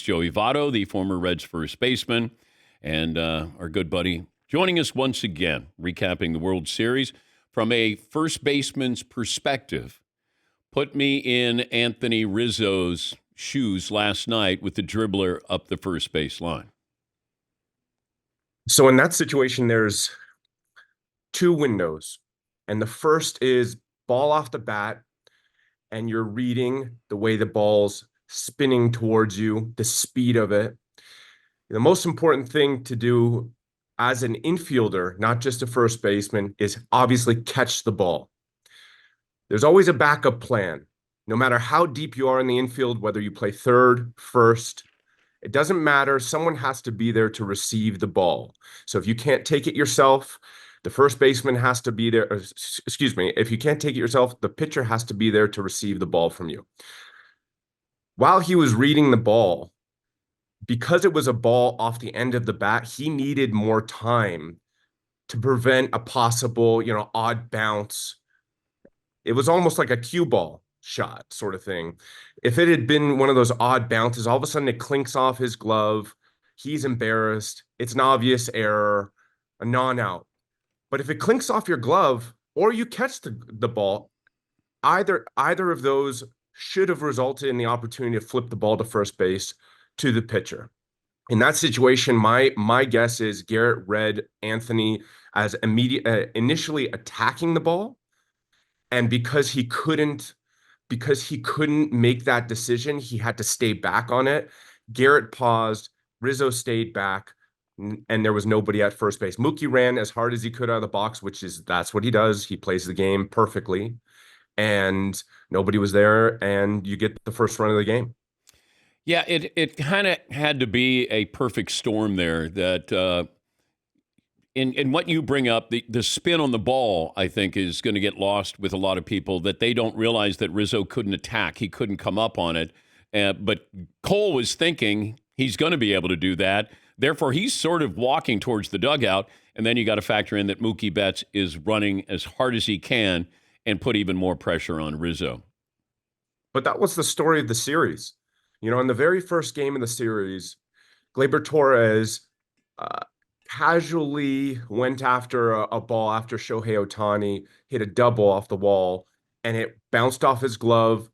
Joey Votto, the former Reds first baseman, and our good buddy joining us once again, recapping the World Series from a first baseman's perspective. Put me in Anthony Rizzo's shoes last night with the dribbler up the first base line. So in that situation, there's two windows. And the first is ball off the bat, and you're reading the way the ball's spinning towards you, the speed of it. The most important thing to do as an infielder, not just a first baseman, is obviously catch the ball. There's always a backup plan. No matter how deep you are in the infield, whether you play third, first, it doesn't matter. Someone has to be there to receive the ball. So if you can't take it yourself, the first baseman has to be there. Excuse me. If you can't take it yourself, the pitcher has to be there to receive the ball from you. While he was reading the ball, because it was a ball off the end of the bat, he needed more time to prevent a possible, odd bounce. It was almost like a cue ball shot sort of thing. If it had been one of those odd bounces, all of a sudden it clinks off his glove. He's embarrassed. It's an obvious error, a non-out. But if it clinks off your glove or you catch the ball, either of those should have resulted in the opportunity to flip the ball to first base to the pitcher. In that situation, my guess is Garrett read Anthony as initially attacking the ball, and because he couldn't make that decision, he had to stay back on it. Garrett paused, Rizzo stayed back, and there was nobody at first base. Mookie ran as hard as he could out of the box, that's what he does. He plays the game perfectly, and nobody was there, and you get the first run of the game. Yeah, it kind of had to be a perfect storm there that in what you bring up, the spin on the ball, I think, is going to get lost with a lot of people, that they don't realize that Rizzo couldn't attack. He couldn't come up on it. But Cole was thinking he's going to be able to do that. Therefore, he's sort of walking towards the dugout. And then you got to factor in that Mookie Betts is running as hard as he can and put even more pressure on Rizzo. But that was the story of the series. In the very first game of the series, Gleyber Torres casually went after a ball after Shohei Otani hit a double off the wall, and it bounced off his glove,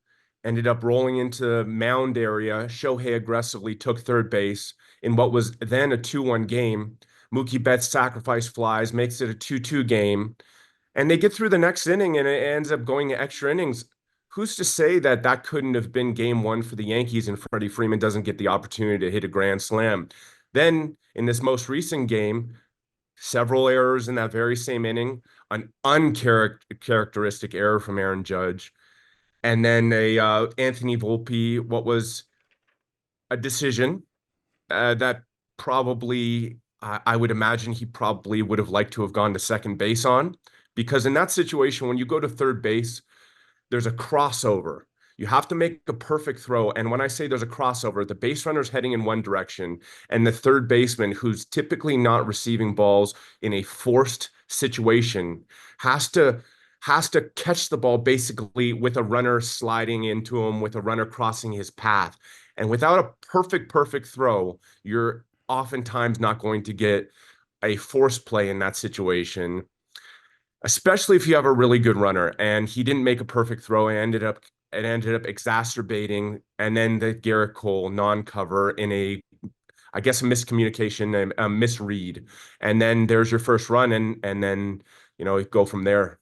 ended up rolling into mound area. Shohei aggressively took third base in what was then a 2-1 game. Mookie Betts sacrifice flies, makes it a 2-2 game, and they get through the next inning, and it ends up going to extra innings. Who's to say that couldn't have been game one for the Yankees and Freddie Freeman doesn't get the opportunity to hit a grand slam? Then in this most recent game, several errors in that very same inning, an uncharacteristic error from Aaron Judge, and then Anthony Volpe, what was a decision that probably, I would imagine he probably would have liked to have gone to second base on, because in that situation, when you go to third base, there's a crossover. You have to make a perfect throw. And when I say there's a crossover, the base runner's heading in one direction, and the third baseman, who's typically not receiving balls in a forced situation, has to catch the ball basically with a runner sliding into him, with a runner crossing his path. And without a perfect throw, you're oftentimes not going to get a forced play in that situation, especially if you have a really good runner. And he didn't make a perfect throw and ended up exacerbating, and then the Garrett Cole non-cover in a miscommunication, a misread. And then there's your first run, and then, go from there.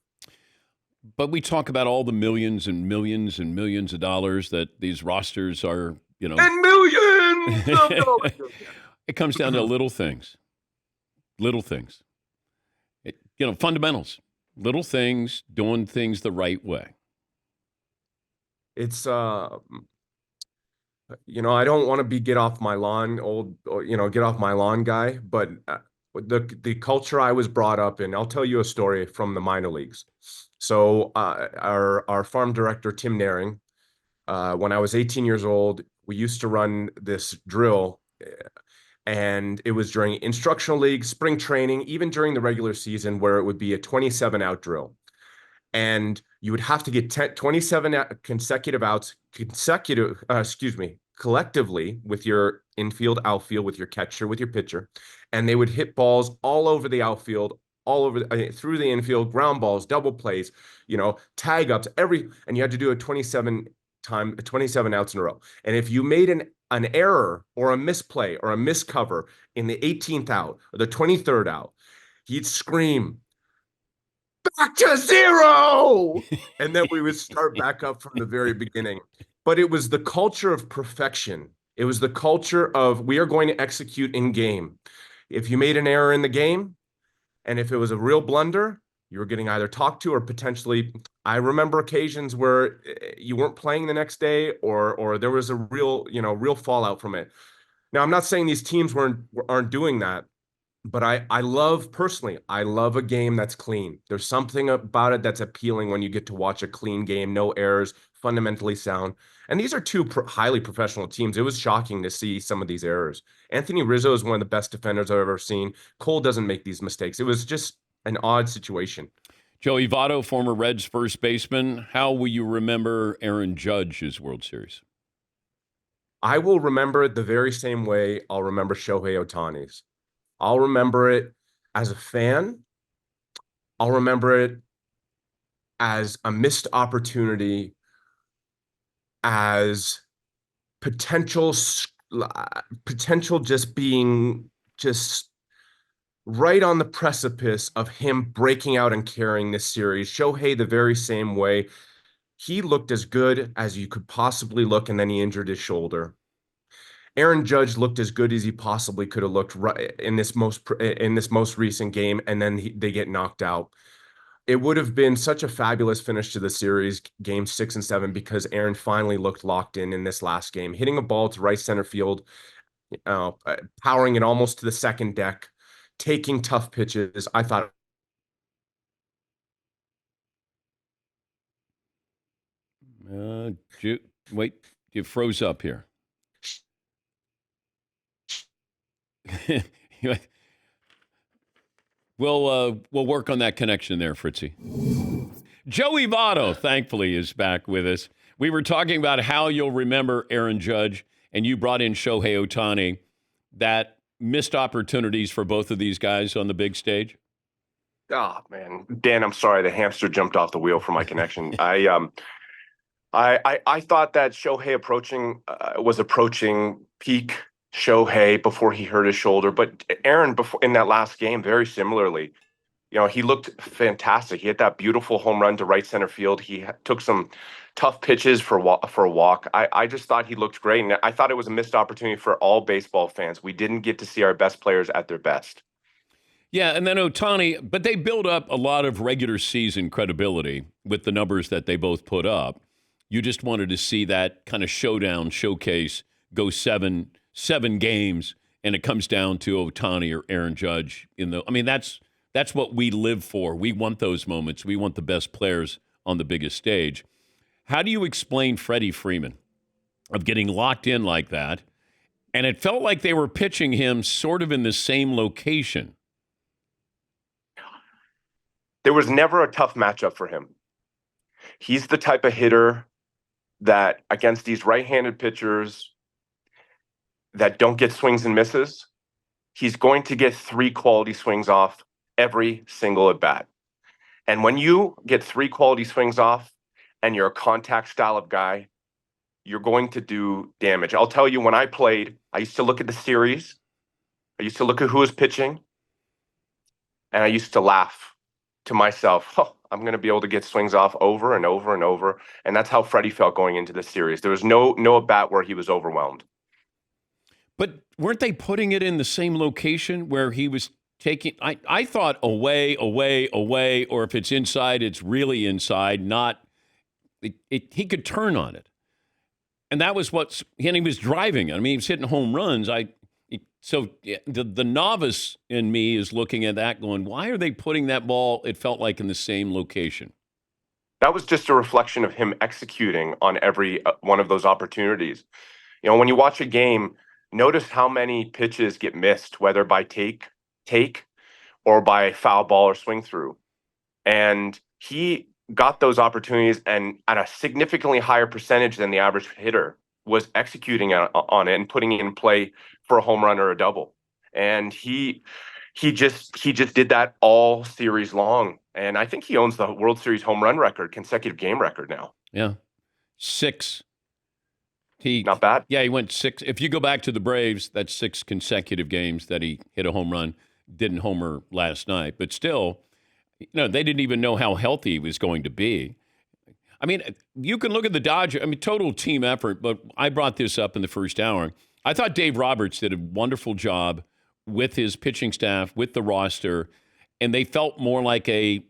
But we talk about all the millions and millions and millions of dollars that these rosters are, And millions of dollars. It comes down to little things. Fundamentals. Little things, doing things the right way. It's I don't want to be get off my lawn guy, but the culture I was brought up in, I'll tell you a story from the minor leagues. So our farm director, Tim Naring, when I was 18 years old, we used to run this drill, and it was during instructional league, spring training, even during the regular season, where it would be a 27-out drill. And you would have to get 27 consecutive outs, collectively with your infield, outfield, with your catcher, with your pitcher, and they would hit balls all over the outfield, all over through the infield, ground balls, double plays, tag ups, and you had to do a 27 outs in a row. And if you made an error or a misplay or a miscover in the 18th out or the 23rd out, he'd scream, "Back to zero!" And then we would start back up from the very beginning. But it was the culture of perfection. It was the culture of, we are going to execute in game. If you made an error in the game, and if it was a real blunder, you were getting either talked to or potentially, I remember occasions where you weren't playing the next day, or there was a real fallout from it. Now, I'm not saying these teams aren't doing that, but I love a game that's clean. There's something about it that's appealing when you get to watch a clean game, no errors, fundamentally sound. And these are two highly professional teams. It was shocking to see some of these errors. Anthony Rizzo is one of the best defenders I've ever seen. Cole doesn't make these mistakes. It was just an odd situation. Joey Votto, former Reds first baseman. How will you remember Aaron Judge's World Series? I will remember it the very same way I'll remember Shohei Ohtani's. I'll remember it as a fan. I'll remember it as a missed opportunity, as potential just being just right on the precipice of him breaking out and carrying this series. Shohei the very same way. He looked as good as you could possibly look, and then he injured his shoulder. Aaron Judge looked as good as he possibly could have looked right in this most recent game, and then they get knocked out. It would have been such a fabulous finish to the series, game 6 and 7, because Aaron finally looked locked in this last game, hitting a ball to right center field, powering it almost to the second deck, taking tough pitches. I thought. Wait, you froze up here. We'll work on that connection there, Fritzy. Joey Votto, thankfully, is back with us. We were talking about how you'll remember Aaron Judge, and you brought in Shohei Ohtani. That missed opportunities for both of these guys on the big stage. Oh man, Dan, I'm sorry. The hamster jumped off the wheel for my connection. I thought that Shohei was approaching peak Shohei before he hurt his shoulder, but Aaron before in that last game, very similarly, he looked fantastic. He hit that beautiful home run to right center field. He took some tough pitches for a walk. I just thought he looked great, and I thought it was a missed opportunity for all baseball fans. We didn't get to see our best players at their best. Yeah, and then Otani, but they build up a lot of regular season credibility with the numbers that they both put up. You just wanted to see that kind of showcase go seven games, and it comes down to Otani or Aaron Judge. That's what we live for. We want those moments. We want the best players on the biggest stage. How do you explain Freddie Freeman of getting locked in like that? And it felt like they were pitching him sort of in the same location. There was never a tough matchup for him. He's the type of hitter that against these right-handed pitchers that don't get swings and misses, he's going to get 3 quality swings off every single at bat. And when you get 3 quality swings off and you're a contact style of guy, you're going to do damage. I'll tell you, when I played, I used to look at the series. I used to look at who was pitching, and I used to laugh to myself, I'm going to be able to get swings off over and over and over. And that's how Freddie felt going into the series. There was no at bat where he was overwhelmed. But weren't they putting it in the same location where he was taking, I thought away, or if it's inside, it's really inside, he could turn on it. And that was and he was driving. I mean, he was hitting home runs. So the novice in me is looking at that going, why are they putting that ball, it felt like, in the same location? That was just a reflection of him executing on every one of those opportunities. When you watch a game, notice how many pitches get missed, whether by take or by foul ball or swing through. And he got those opportunities and at a significantly higher percentage than the average hitter. was executing on it and putting it in play for a home run or a double. And he just did that all series long. And I think he owns the World Series home run record, consecutive game record now. Yeah. 6. Not bad. Yeah, he went 6. If you go back to the Braves, that's 6 consecutive games that he hit a home run. Didn't homer last night, but still, they didn't even know how healthy he was going to be. I mean, you can look at the Dodgers. I mean, total team effort, but I brought this up in the first hour. I thought Dave Roberts did a wonderful job with his pitching staff, with the roster, and they felt more like a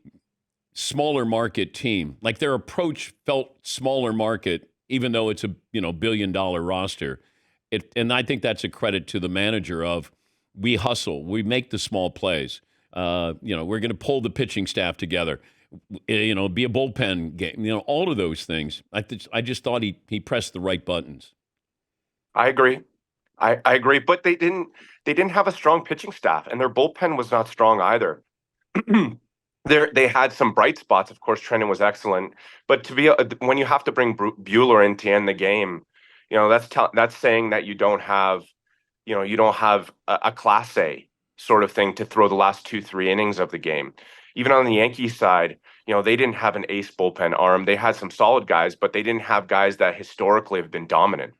smaller market team. Like their approach felt smaller market, even though it's a $1 billion roster. And I think that's a credit to the manager of we hustle, we make the small plays. We're going to pull the pitching staff together. Be a bullpen game. All of those things. I just thought he pressed the right buttons. I agree. I agree, but they didn't have a strong pitching staff, and their bullpen was not strong either. They had some bright spots. Of course, Trenton was excellent, but when you have to bring Buehler in to end the game, that's saying that you don't have a Class A sort of thing to throw the last 2-3 innings of the game. Even on the Yankees side, they didn't have an ace bullpen arm. They had some solid guys, but they didn't have guys that historically have been dominant.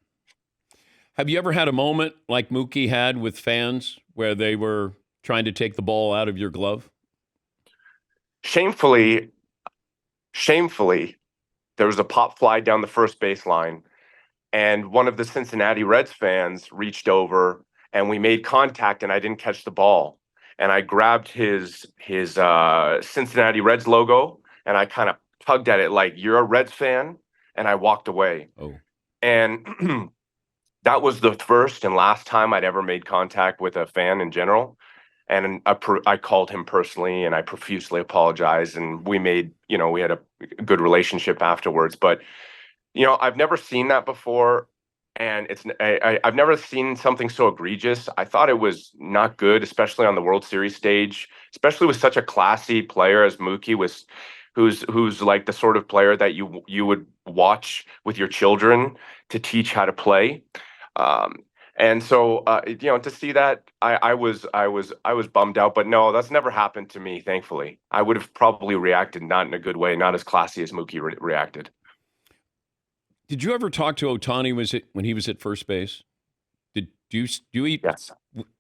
Have you ever had a moment like Mookie had with fans where they were trying to take the ball out of your glove? Shamefully, there was a pop fly down the first baseline, and one of the Cincinnati Reds fans reached over, and we made contact, and I didn't catch the ball. And I grabbed his Cincinnati Reds logo, and I kind of tugged at it like, "You're a Reds fan," and I walked away. Oh. And that was the first and last time I'd ever made contact with a fan in general. And I called him personally, and I profusely apologized, and we had a good relationship afterwards. But I've never seen that before, and I've never seen something so egregious. I thought it was not good, especially on the World Series stage, especially with such a classy player as Mookie was, who's like the sort of player that you would watch with your children to teach how to play. And so, to see that, I was bummed out. But no, that's never happened to me. Thankfully, I would have probably reacted not in a good way, not as classy as Mookie reacted. Did you ever talk to Otani? When he was at first base? Do you Yes.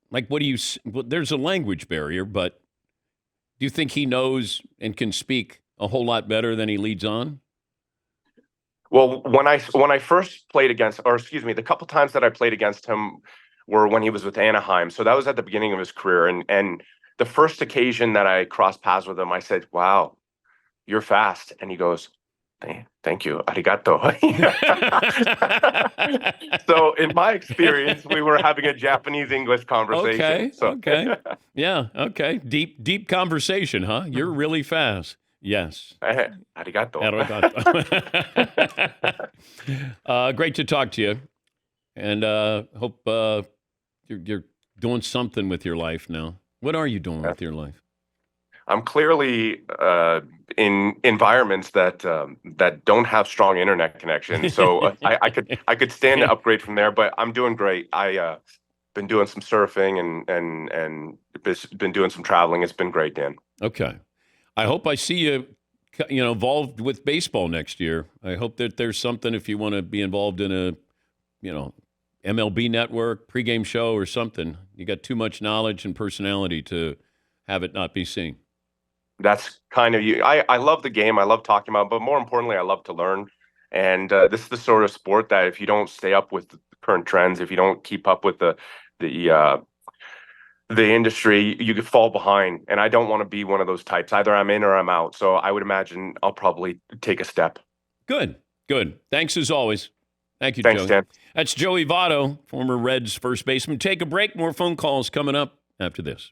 Like, what do you? Well, there's a language barrier, but do you think he knows and can speak a whole lot better than he leads on? Well, when I first played the couple times that I played against him were when he was with Anaheim. So that was at the beginning of his career. And the first occasion that I crossed paths with him, I said, "Wow, you're fast." And he goes, "Thank you, arigato." So in my experience, we were having a Japanese-English conversation. Okay. Yeah, okay. Deep conversation, huh? You're really fast. Yes. Arigato. Great to talk to you. And hope you're doing something with your life now. What are you doing with your life? I'm clearly in environments that don't have strong internet connection. So I could stand to upgrade from there, but I'm doing great. I been doing some surfing and been doing some traveling. It's been great, Dan. Okay. I hope I see you, involved with baseball next year. I hope that there's something if you want to be involved in a, MLB network, pregame show or something. You got too much knowledge and personality to have it not be seen. That's kind of you. I love the game. I love talking about it, but more importantly, I love to learn. And this is the sort of sport that if you don't stay up with the current trends, if you don't keep up with the industry, you could fall behind. And I don't want to be one of those types. Either I'm in or I'm out. So I would imagine I'll probably take a step. Good. Thanks as always. Thank you, Thanks, Joey. Dan. That's Joey Votto, former Reds first baseman. Take a break. More phone calls coming up after this.